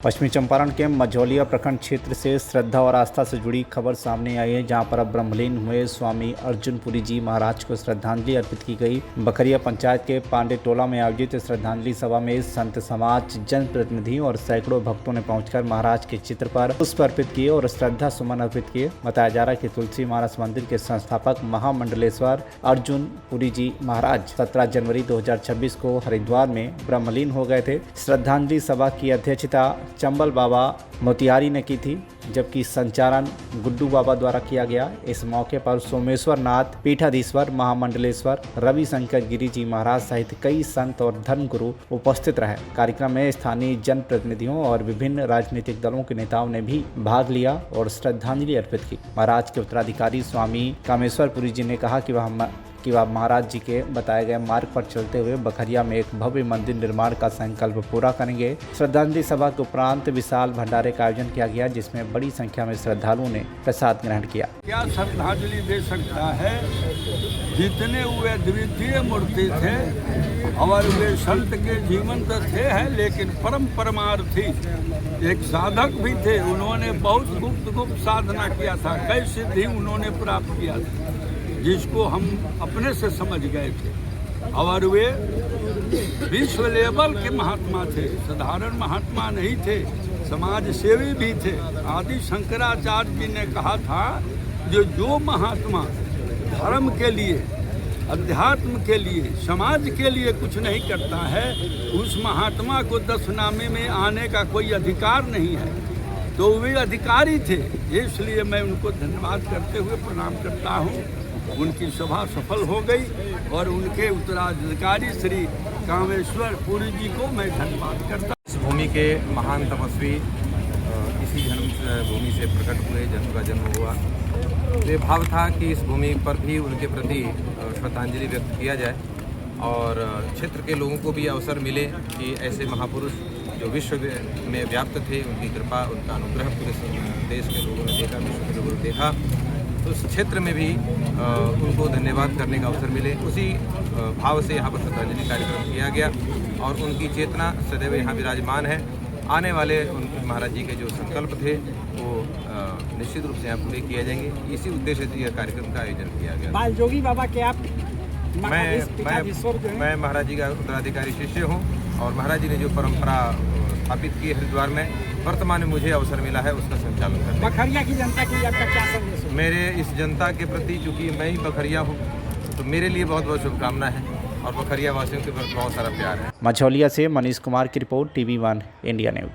पश्चिमी चंपारण के मझौलिया प्रखंड क्षेत्र से श्रद्धा और आस्था से जुड़ी खबर सामने आई है, जहां पर अब ब्रह्मलीन हुए स्वामी अर्जुनपुरी जी महाराज को श्रद्धांजलि अर्पित की गई। बखरिया पंचायत के पांडे टोला में आयोजित श्रद्धांजलि सभा में संत समाज, जनप्रतिनिधि और सैकड़ों भक्तों ने पहुंचकर महाराज के चित्र पर पुष्प अर्पित किए और श्रद्धा सुमन अर्पित किए। बताया जा रहा है कि तुलसी महाराज मंदिर के संस्थापक महामंडलेश्वर अर्जुनपुरी जी महाराज 17 जनवरी 2026 को हरिद्वार में ब्रह्मलीन हो गए थे। श्रद्धांजलि सभा की अध्यक्षता चंबल बाबा मोतिहारी ने की थी, जबकि संचालन गुड्डू बाबा द्वारा किया गया। इस मौके पर सोमेश्वर नाथ पीठाधीश्वर महामंडलेश्वर रविशंकर गिरी जी महाराज सहित कई संत और धर्मगुरु उपस्थित रहे। कार्यक्रम में स्थानीय जनप्रतिनिधियों और विभिन्न राजनीतिक दलों के नेताओं ने भी भाग लिया और श्रद्धांजलि अर्पित की। महाराज के उत्तराधिकारी स्वामी कामेश्वरपुरी जी ने कहा कि वह महाराज जी के बताए गए मार्ग पर चलते हुए बखरिया में एक भव्य मंदिर निर्माण का संकल्प पूरा करेंगे। श्रद्धांजलि सभा के उपरांत विशाल भंडारे का आयोजन किया गया, जिसमें बड़ी संख्या में श्रद्धालुओं ने प्रसाद ग्रहण किया। क्या श्रद्धांजलि दे सकता है? जितने वे द्वितीय मूर्ति थे और वे संत के जीवन तो थे हैं, लेकिन परम परमार्थी एक साधक भी थे। उन्होंने बहुत गुप्त साधना किया था, कई सिद्धि उन्होंने प्राप्त किया था, जिसको हम अपने से समझ गए थे। और वे विश्व लेवल के महात्मा थे, साधारण महात्मा नहीं थे, समाज सेवी भी थे। आदि शंकराचार्य जी ने कहा था, जो महात्मा धर्म के लिए, अध्यात्म के लिए, समाज के लिए कुछ नहीं करता है, उस महात्मा को 10 नामे में आने का कोई अधिकार नहीं है। तो वे अधिकारी थे, इसलिए मैं उनको धन्यवाद करते हुए प्रणाम करता हूँ। उनकी सभा सफल हो गई और उनके उत्तराधिकारी श्री कामेश्वरपुरी जी को मैं धन्यवाद करता हूँ। इस भूमि के महान तपस्वी इसी भूमि से प्रकट हुए, जिनका जन्म हुआ। तो ये भाव था कि इस भूमि पर भी उनके प्रति श्रद्धांजलि व्यक्त किया जाए और क्षेत्र के लोगों को भी अवसर मिले कि ऐसे महापुरुष जो विश्व में व्याप्त थे, उनकी कृपा, उनका अनुग्रह पूरे देश के लोगों ने देखा, विश्व के लोगों ने देखा। तो उस क्षेत्र में भी उनको धन्यवाद करने का अवसर मिले। उसी भाव से यहाँ पर श्रद्धांजलि कार्यक्रम किया गया और उनकी चेतना सदैव यहाँ विराजमान है। आने वाले उनके महाराज जी के जो संकल्प थे वो निश्चित रूप से यहाँ पूरे किए जाएंगे। इसी उद्देश्य से यह कार्यक्रम का आयोजन किया गया। बालजोगी बाबा के आप मैं महाराज जी का उत्तराधिकारी शिष्य हूँ और महाराज जी ने जो परंपरा स्थापित की हरिद्वार में, वर्तमान में मुझे अवसर मिला है उसका संचालन करने। बखरिया की जनता के लिए आपका क्या संदेश है? मेरे इस जनता के प्रति, चूँकि मैं ही बखरिया हूँ, तो मेरे लिए बहुत बहुत शुभकामना है और बखरिया वासियों के प्रति बहुत सारा प्यार है। मझौलिया से मनीष कुमार की रिपोर्ट, TV1 इंडिया न्यूज।